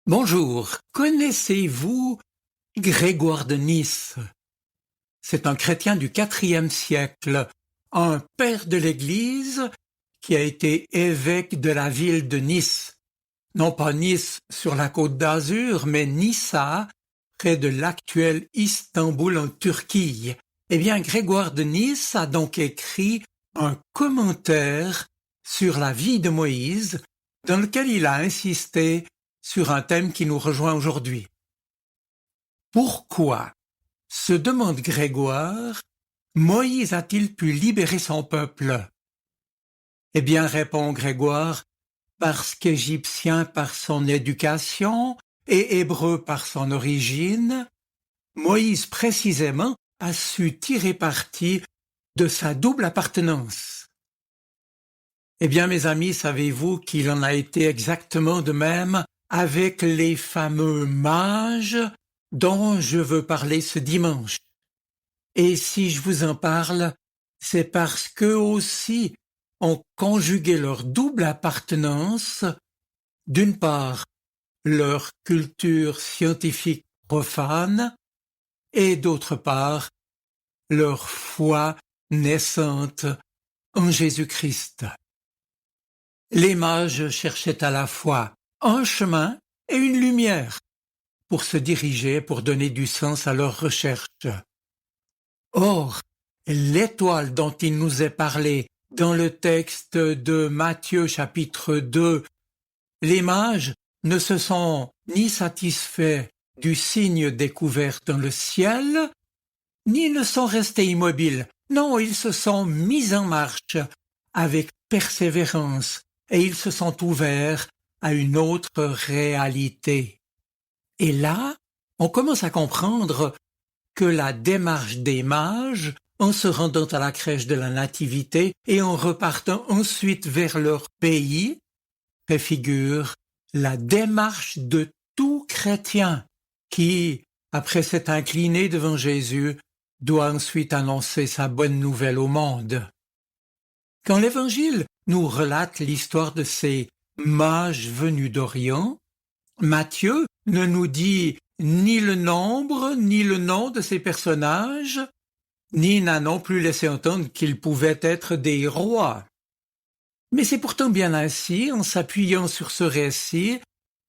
Bonjour, connaissez-vous Grégoire de Nice? C'est un chrétien du IVe siècle, un père de l'Église qui a été évêque de la ville de Nice. Non pas Nice sur la côte d'Azur, mais Nissa, près de l'actuel Istanbul en Turquie. Eh bien, Grégoire de Nice a donc écrit un commentaire sur la vie de Moïse, dans lequel il a insisté sur un thème qui nous rejoint aujourd'hui. Pourquoi, se demande Grégoire, Moïse a-t-il pu libérer son peuple? Eh bien, répond Grégoire, parce qu'égyptien par son éducation et hébreu par son origine, Moïse précisément a su tirer parti de sa double appartenance. Eh bien, mes amis, savez-vous qu'il en a été exactement de même avec les fameux mages dont je veux parler ce dimanche. Et si je vous en parle, c'est parce qu'eux aussi ont conjugué leur double appartenance, d'une part leur culture scientifique profane et d'autre part leur foi naissante en Jésus-Christ. Les mages cherchaient à la fois un chemin et une lumière pour se diriger, pour donner du sens à leurs recherches. Or, l'étoile dont il nous est parlé dans le texte de Matthieu chapitre 2, les mages ne se sont ni satisfaits du signe découvert dans le ciel, ni ne sont restés immobiles. Non, ils se sont mis en marche avec persévérance et ils se sont ouverts à une autre réalité. Et là, on commence à comprendre que la démarche des mages, en se rendant à la crèche de la Nativité et en repartant ensuite vers leur pays, préfigure la démarche de tout chrétien qui, après s'être incliné devant Jésus, doit ensuite annoncer sa bonne nouvelle au monde. Quand l'Évangile nous relate l'histoire de ces mages venus d'Orient, Matthieu ne nous dit ni le nombre, ni le nom de ces personnages, ni n'a non plus laissé entendre qu'ils pouvaient être des rois. Mais c'est pourtant bien ainsi, en s'appuyant sur ce récit,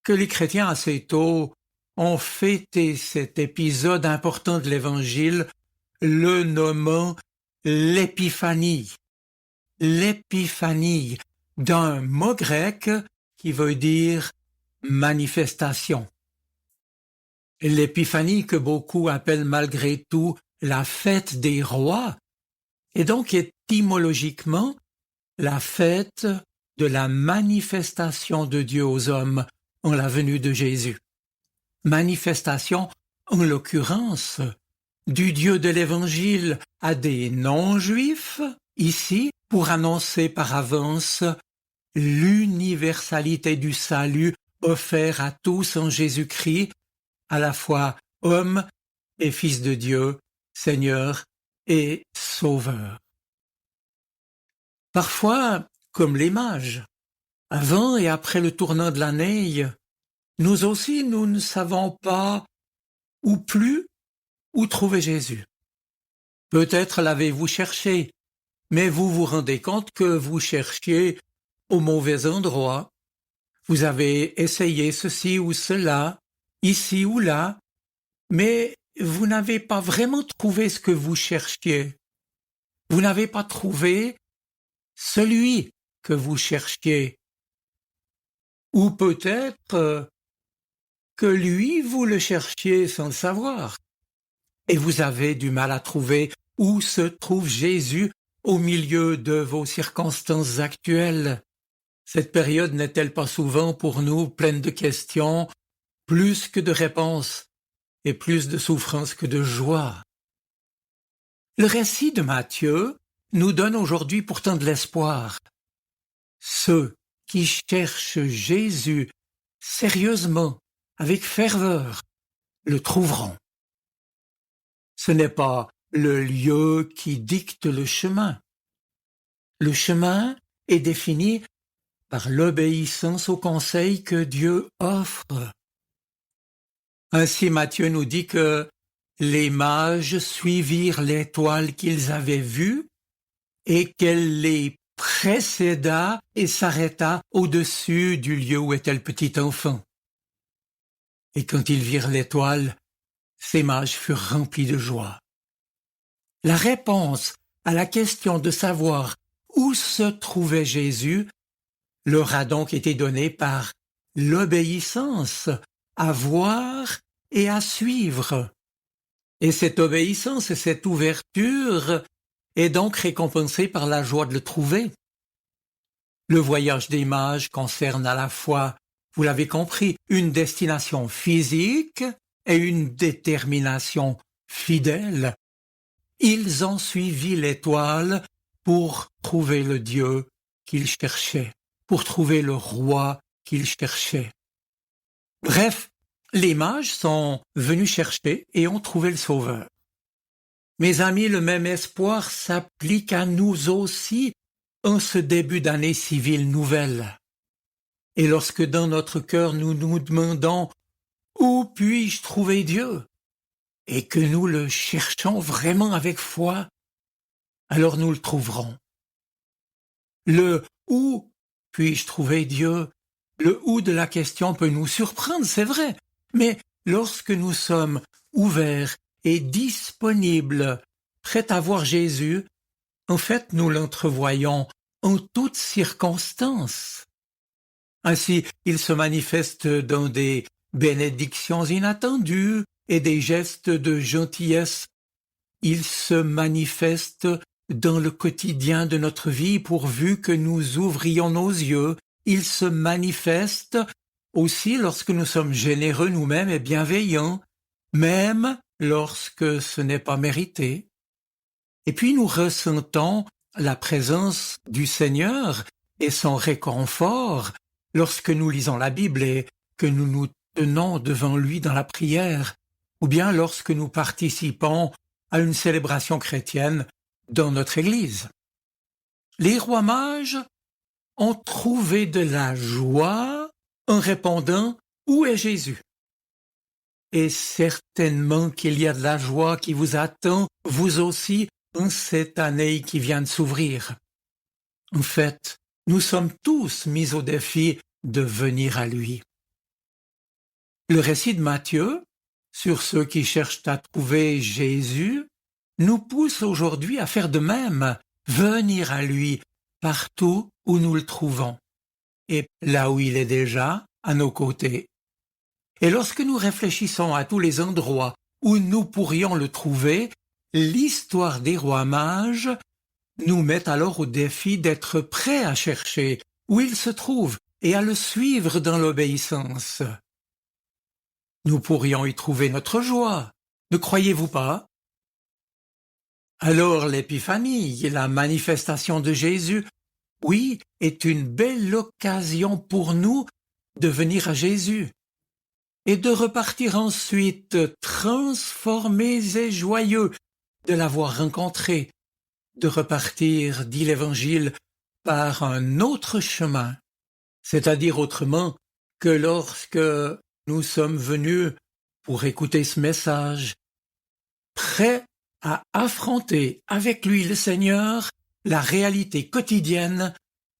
que les chrétiens assez tôt ont fêté cet épisode important de l'Évangile, le nommant l'épiphanie. L'épiphanie, d'un mot grec qui veut dire manifestation. L'épiphanie que beaucoup appellent malgré tout la fête des rois est donc étymologiquement la fête de la manifestation de Dieu aux hommes en la venue de Jésus. Manifestation, en l'occurrence, du Dieu de l'Évangile à des non-juifs, ici, pour annoncer par avance l'universalité du salut offert à tous en Jésus-Christ, à la fois homme et fils de Dieu, Seigneur et Sauveur. Parfois, comme les mages, avant et après le tournant de l'année, nous aussi nous ne savons pas ou plus où trouver Jésus. Peut-être l'avez-vous cherché, mais vous vous rendez compte que vous cherchiez au mauvais endroit. Vous avez essayé ceci ou cela, ici ou là, mais vous n'avez pas vraiment trouvé ce que vous cherchiez. Vous n'avez pas trouvé celui que vous cherchiez. Ou peut-être que lui, vous le cherchiez sans le savoir. Et vous avez du mal à trouver où se trouve Jésus au milieu de vos circonstances actuelles. Cette période n'est-elle pas souvent pour nous pleine de questions, plus que de réponses, et plus de souffrance que de joie? Le récit de Matthieu nous donne aujourd'hui pourtant de l'espoir. Ceux qui cherchent Jésus sérieusement, avec ferveur, le trouveront. Ce n'est pas le lieu qui dicte le chemin. Le chemin est défini par l'obéissance au conseil que Dieu offre. Ainsi Matthieu nous dit que les mages suivirent l'étoile qu'ils avaient vue et qu'elle les précéda et s'arrêta au-dessus du lieu où était le petit enfant. Et quand ils virent l'étoile, ces mages furent remplis de joie. La réponse à la question de savoir où se trouvait Jésus leur a donc été donnée par l'obéissance à voir et à suivre. Et cette obéissance et cette ouverture est donc récompensée par la joie de le trouver. Le voyage des mages concerne à la fois, vous l'avez compris, une destination physique et une détermination fidèle. Ils ont suivi l'étoile pour trouver le Dieu qu'ils cherchaient, pour trouver le roi qu'ils cherchaient. Bref, les mages sont venus chercher et ont trouvé le Sauveur. Mes amis, le même espoir s'applique à nous aussi en ce début d'année civile nouvelle. Et lorsque dans notre cœur nous nous demandons « Où puis-je trouver Dieu ?» et que nous le cherchons vraiment avec foi, alors nous le trouverons. Le « Où puis-je trouver Dieu ?» Le « où » de la question peut nous surprendre, c'est vrai, mais lorsque nous sommes ouverts et disponibles, prêts à voir Jésus, en fait nous l'entrevoyons en toutes circonstances. Ainsi, il se manifeste dans des bénédictions inattendues et des gestes de gentillesse. Il se manifeste dans le quotidien de notre vie pourvu que nous ouvrions nos yeux. Il se manifeste aussi lorsque nous sommes généreux nous-mêmes et bienveillants, même lorsque ce n'est pas mérité. Et puis nous ressentons la présence du Seigneur et son réconfort lorsque nous lisons la Bible et que nous nous tenons devant lui dans la prière, ou bien lorsque nous participons à une célébration chrétienne dans notre Église. Les rois mages ont trouvé de la joie en répondant « Où est Jésus ?» Et certainement qu'il y a de la joie qui vous attend, vous aussi, en cette année qui vient de s'ouvrir. En fait, nous sommes tous mis au défi de venir à lui. Le récit de Matthieu, sur ceux qui cherchent à trouver Jésus, nous pousse aujourd'hui à faire de même, venir à lui partout où nous le trouvons, et là où il est déjà, à nos côtés. Et lorsque nous réfléchissons à tous les endroits où nous pourrions le trouver, l'histoire des rois mages nous met alors au défi d'être prêts à chercher où il se trouve et à le suivre dans l'obéissance. Nous pourrions y trouver notre joie, ne croyez-vous pas? Alors l'épiphanie, la manifestation de Jésus, oui, est une belle occasion pour nous de venir à Jésus et de repartir ensuite transformés et joyeux de l'avoir rencontré, de repartir, dit l'Évangile, par un autre chemin, c'est-à-dire autrement que lorsque nous sommes venus pour écouter ce message, prêts à affronter avec lui le Seigneur la réalité quotidienne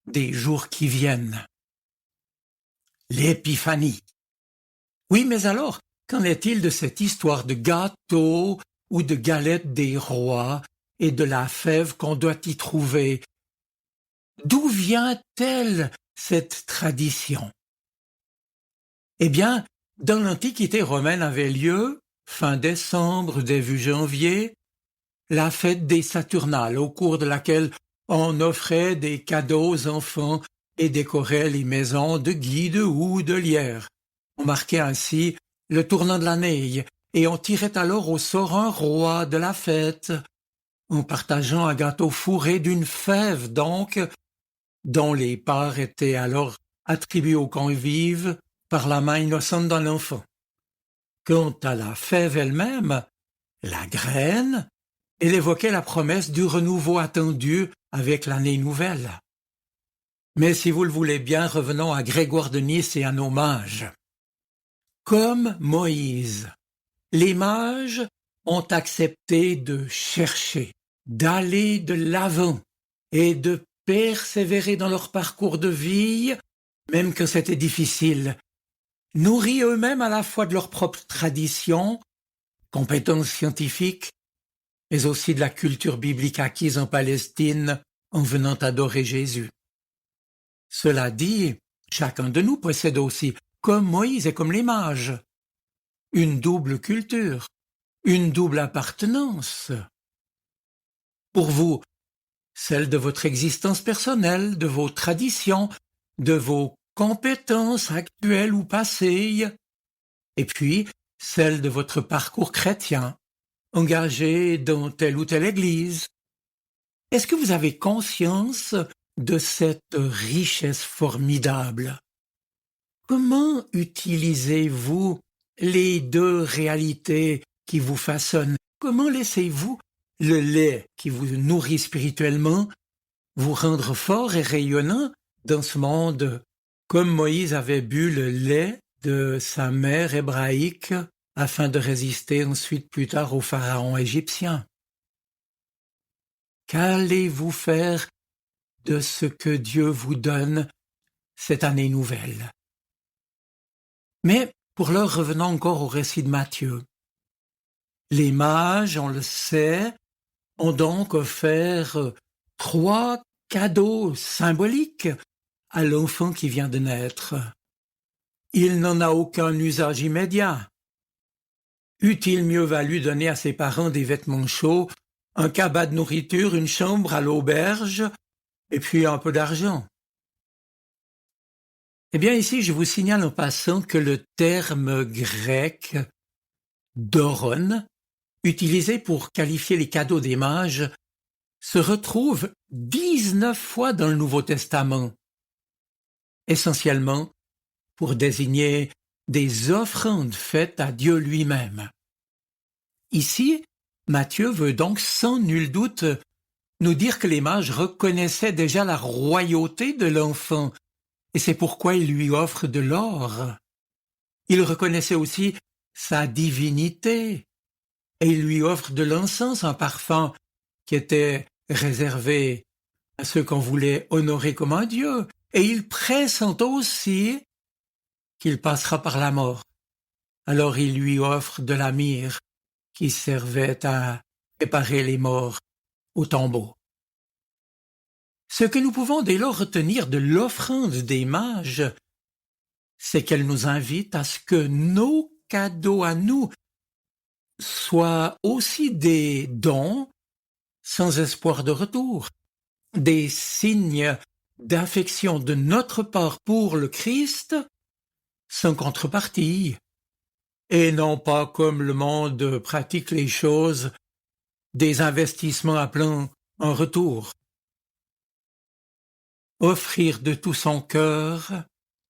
des jours qui viennent. L'épiphanie. Oui, mais alors, qu'en est-il de cette histoire de gâteau ou de galette des rois et de la fève qu'on doit y trouver? D'où vient-elle cette tradition? Eh bien, dans l'Antiquité romaine avait lieu, fin décembre, début janvier, la fête des Saturnales, au cours de laquelle on offrait des cadeaux aux enfants et décorait les maisons de gui, de houx, de lierre. On marquait ainsi le tournant de l'année et on tirait alors au sort un roi de la fête, en partageant un gâteau fourré d'une fève donc, dont les parts étaient alors attribuées aux convives par la main innocente d'un enfant. Quant à la fève elle-même, la graine, elle évoquait la promesse du renouveau attendu avec l'année nouvelle. Mais si vous le voulez bien, revenons à Grégoire de Nice et à nos mages. comme Moïse. Les mages ont accepté de chercher, d'aller de l'avant et de persévérer dans leur parcours de vie, même que c'était difficile, nourris eux-mêmes à la fois de leur propre tradition, compétences scientifiques, mais aussi de la culture biblique acquise en Palestine en venant adorer Jésus. Cela dit, chacun de nous possède aussi, comme Moïse et comme les mages, une double culture, une double appartenance. Pour vous, celle de votre existence personnelle, de vos traditions, de vos compétences actuelles ou passées, et puis celle de votre parcours chrétien, engagé dans telle ou telle église. Est-ce que vous avez conscience de cette richesse formidable? Comment utilisez-vous les deux réalités qui vous façonnent? Comment laissez-vous le lait qui vous nourrit spirituellement vous rendre fort et rayonnant dans ce monde, comme Moïse avait bu le lait de sa mère hébraïque afin de résister ensuite plus tard au pharaon égyptien? Qu'allez-vous faire de ce que Dieu vous donne cette année nouvelle? Mais pour l'heure, revenons encore au récit de Matthieu. Les mages, on le sait, ont donc offert 3 cadeaux symboliques à l'enfant qui vient de naître. Il n'en a aucun usage immédiat. Eût-il mieux valu donner à ses parents des vêtements chauds, un cabas de nourriture, une chambre à l'auberge, et puis un peu d'argent? Eh bien ici, je vous signale en passant que le terme grec « doron », utilisé pour qualifier les cadeaux des mages, se retrouve 19 fois dans le Nouveau Testament, essentiellement pour désigner des offrandes faites à Dieu lui-même. Ici, Matthieu veut donc sans nul doute nous dire que les mages reconnaissaient déjà la royauté de l'enfant, et c'est pourquoi ils lui offrent de l'or. Ils reconnaissaient aussi sa divinité, et ils lui offrent de l'encens, un parfum qui était réservé à ceux qu'on voulait honorer comme un dieu, et ils pressentent aussi qu'il passera par la mort. Alors ils lui offrent de la myrrhe qui servait à préparer les morts au tombeau. Ce que nous pouvons dès lors retenir de l'offrande des mages, c'est qu'elle nous invite à ce que nos cadeaux à nous soient aussi des dons sans espoir de retour, des signes d'affection de notre part pour le Christ sans contrepartie, et non pas comme le monde pratique les choses, des investissements appelant un retour. Offrir de tout son cœur,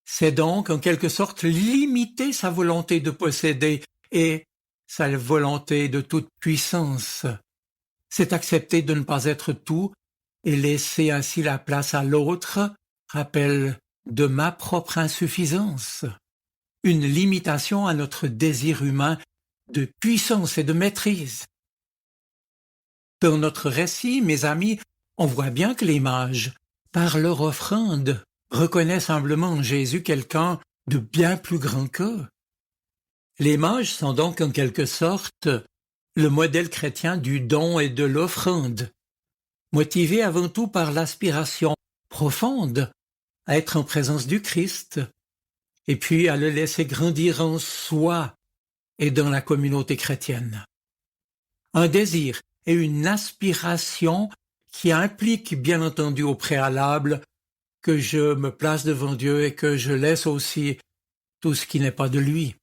c'est donc en quelque sorte limiter sa volonté de posséder et sa volonté de toute puissance. C'est accepter de ne pas être tout et laisser ainsi la place à l'autre, rappel de ma propre insuffisance. Une limitation à notre désir humain de puissance et de maîtrise. Dans notre récit, mes amis, on voit bien que les mages, par leur offrande, reconnaissent humblement en Jésus quelqu'un de bien plus grand qu'eux. Les mages sont donc en quelque sorte le modèle chrétien du don et de l'offrande, motivés avant tout par l'aspiration profonde à être en présence du Christ, et puis à le laisser grandir en soi et dans la communauté chrétienne. Un désir et une aspiration qui impliquent bien entendu au préalable que je me place devant Dieu et que je laisse aussi tout ce qui n'est pas de lui.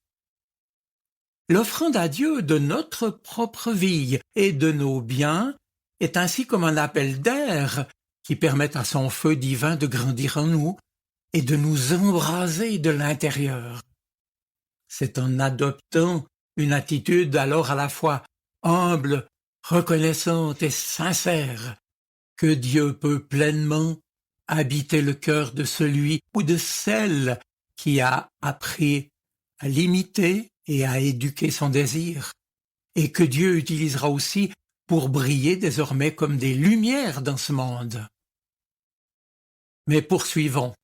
L'offrande à Dieu de notre propre vie et de nos biens est ainsi comme un appel d'air qui permet à son feu divin de grandir en nous et de nous embraser de l'intérieur. C'est en adoptant une attitude alors à la fois humble, reconnaissante et sincère que Dieu peut pleinement habiter le cœur de celui ou de celle qui a appris à limiter et à éduquer son désir, et que Dieu utilisera aussi pour briller désormais comme des lumières dans ce monde. Mais poursuivons.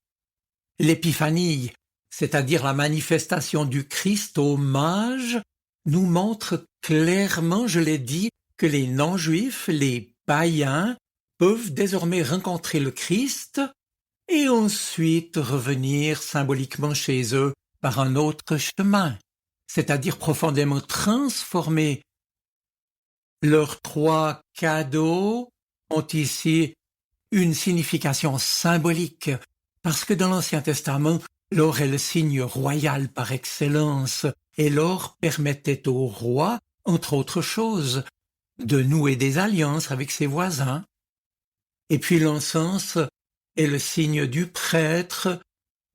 L'épiphanie, c'est-à-dire la manifestation du Christ aux mages, nous montre clairement, je l'ai dit, que les non-juifs, les païens, peuvent désormais rencontrer le Christ et ensuite revenir symboliquement chez eux par un autre chemin, c'est-à-dire profondément transformés. Leurs 3 cadeaux ont ici une signification symbolique, parce que dans l'Ancien Testament, l'or est le signe royal par excellence, et l'or permettait au roi, entre autres choses, de nouer des alliances avec ses voisins. Et puis l'encens est le signe du prêtre,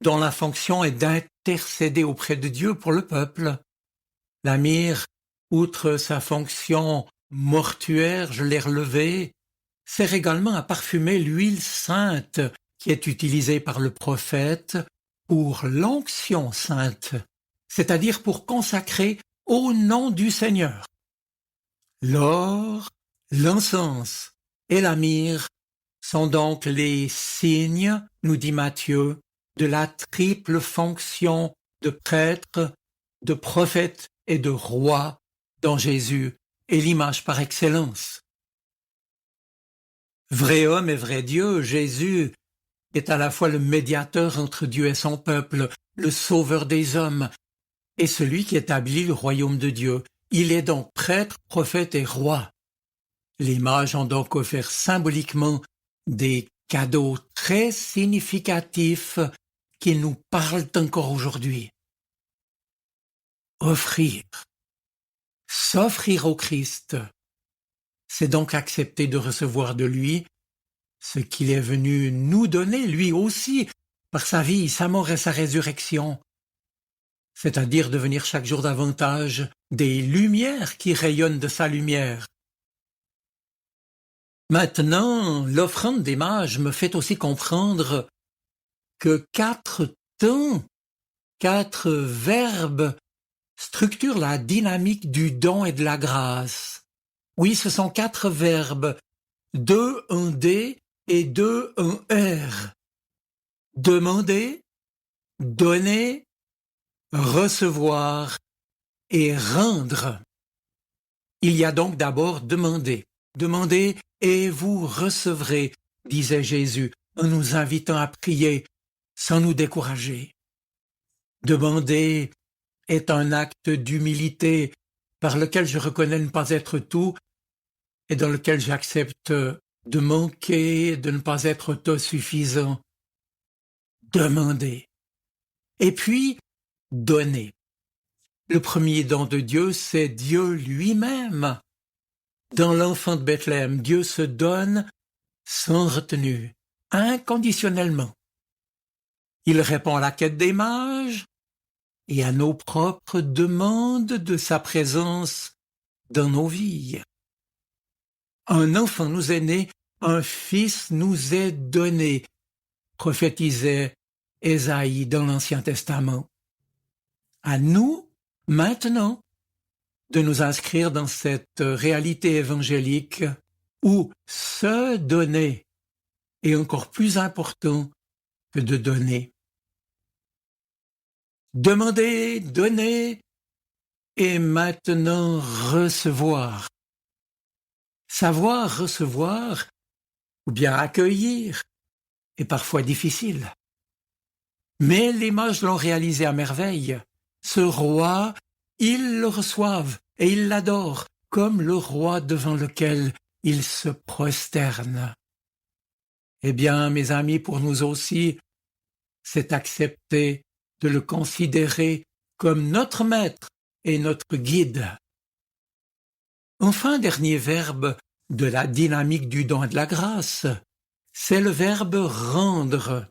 dont la fonction est d'intercéder auprès de Dieu pour le peuple. La myrrhe, outre sa fonction mortuaire, je l'ai relevé, sert également à parfumer l'huile sainte qui est utilisée par le prophète pour l'onction sainte, c'est-à-dire pour consacrer au nom du Seigneur. L'or, l'encens et la myrrhe sont donc les signes, nous dit Matthieu, de la triple fonction de prêtre, de prophète et de roi dont Jésus est l'image par excellence. Vrai homme et vrai Dieu, Jésus est à la fois le médiateur entre Dieu et son peuple, le sauveur des hommes, et celui qui établit le royaume de Dieu. Il est donc prêtre, prophète et roi. Les mages ont donc offert symboliquement des cadeaux très significatifs qui nous parlent encore aujourd'hui. Offrir, s'offrir au Christ, c'est donc accepter de recevoir de lui ce qu'il est venu nous donner, lui aussi, par sa vie, sa mort et sa résurrection, c'est-à-dire devenir chaque jour davantage des lumières qui rayonnent de sa lumière. Maintenant, l'offrande des mages me fait aussi comprendre que 4 temps, 4 verbes structurent la dynamique du don et de la grâce. Oui, ce sont 4 verbes, 2 en D et 2 en R. Demander, donner, recevoir et rendre. Il y a donc d'abord demander. Demandez et vous recevrez, disait Jésus, en nous invitant à prier sans nous décourager. Demander est un acte d'humilité par lequel je reconnais ne pas être tout et dans lequel j'accepte de manquer, de ne pas être autosuffisant. Demander. Et puis, donner. Le premier don de Dieu, c'est Dieu lui-même. Dans l'enfant de Bethléem, Dieu se donne sans retenue, inconditionnellement. Il répond à la quête des mages et à nos propres demandes de sa présence dans nos vies. Un enfant nous est né, un fils nous est donné, prophétisait Ésaïe dans l'Ancien Testament. À nous, maintenant, de nous inscrire dans cette réalité évangélique où se donner est encore plus important que de donner. Demander, donner et maintenant recevoir. Savoir recevoir ou bien accueillir est parfois difficile. Mais les mages l'ont réalisé à merveille. Ce roi, ils le reçoivent et ils l'adorent comme le roi devant lequel ils se prosternent. Eh bien, mes amis, pour nous aussi, c'est accepter de le considérer comme notre maître et notre guide. Enfin, dernier verbe de la dynamique du don et de la grâce, c'est le verbe rendre.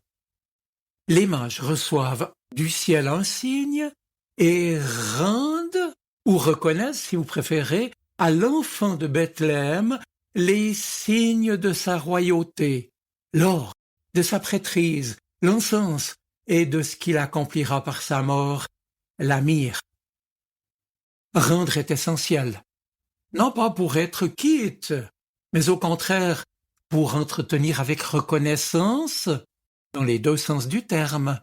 Les mages reçoivent du ciel un signe et rendent, ou reconnaissent, si vous préférez, à l'enfant de Bethléem les signes de sa royauté, l'or, de sa prêtrise, l'encens et de ce qu'il accomplira par sa mort la mire. Rendre est essentiel, non pas pour être quitte, mais au contraire pour entretenir avec reconnaissance, dans les deux sens du terme,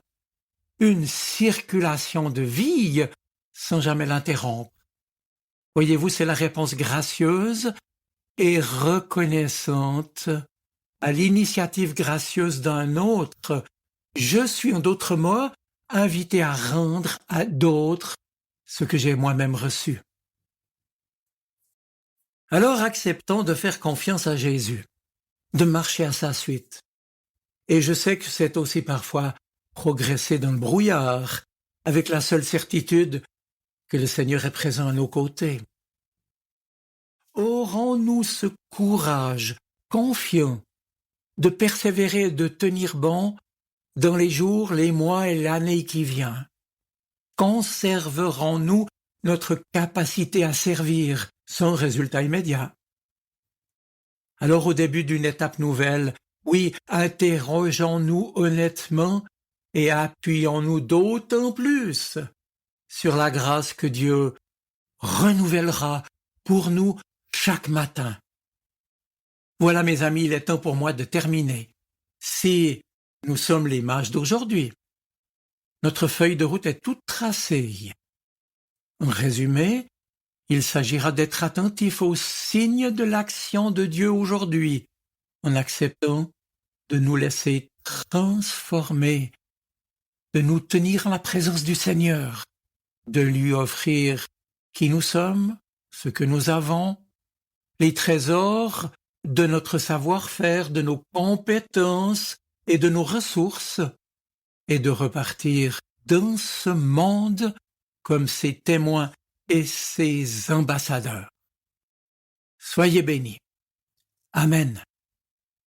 une circulation de vie sans jamais l'interrompre. Voyez-vous, c'est la réponse gracieuse et reconnaissante à l'initiative gracieuse d'un autre. Je suis, en d'autres mots, invité à rendre à d'autres ce que j'ai moi-même reçu. Alors acceptons de faire confiance à Jésus, de marcher à sa suite. Et je sais que c'est aussi parfois progresser dans le brouillard, avec la seule certitude que le Seigneur est présent à nos côtés. Aurons-nous ce courage confiant de persévérer et de tenir bon dans les jours, les mois et l'année qui vient? Conserverons-nous notre capacité à servir sans résultat immédiat? Alors au début d'une étape nouvelle, oui, interrogeons-nous honnêtement et appuyons-nous d'autant plus sur la grâce que Dieu renouvellera pour nous chaque matin. Voilà, mes amis, il est temps pour moi de terminer. Si nous sommes les mages d'aujourd'hui, notre feuille de route est toute tracée. En résumé, il s'agira d'être attentif aux signes de l'action de Dieu aujourd'hui, en acceptant de nous laisser transformer, de nous tenir en la présence du Seigneur, de lui offrir qui nous sommes, ce que nous avons, les trésors de notre savoir-faire, de nos compétences et de nos ressources, et de repartir dans ce monde comme ses témoins et ses ambassadeurs. Soyez bénis. Amen.